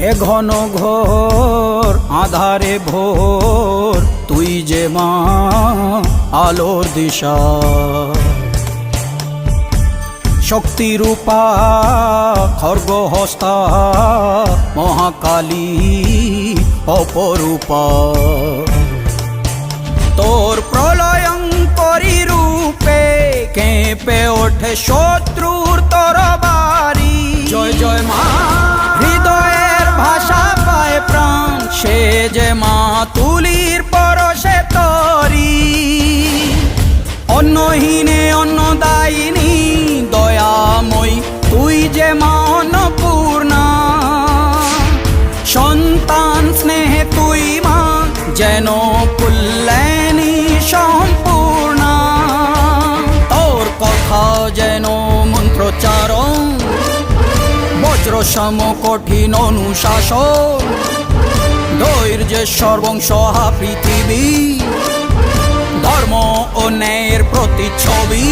এ ঘন ঘোর আধারে ভোর তুই যে মা আলোর দিশা, শক্তিরূপা খর্গহস্তা মহাকালী অপরূপা। তোর প্রলয়ঙ্করী রূপে কেঁপে ওঠে শত্রুর তরবারি। জয় জয় মা, হৃদয়ের ভাষা পায় প্রাণ, সে যে মা তুলির পরশে তরি। অন্নহীনে অন্নদায়িনী দয়াময়ী তুই যে মা অন্নপূর্ণা। সন্তান স্নেহে তুই মা যেন কল্যাণী সম্পূর্ণা। তোর কথা যেন মন্ত্রোচ্চারণ, বজ্রসম কঠিন অনুশাসন। ধৈর্যের সর্বংসহা পৃথিবী, ধর্ম ও ন্যায়ের প্রতিচ্ছবি।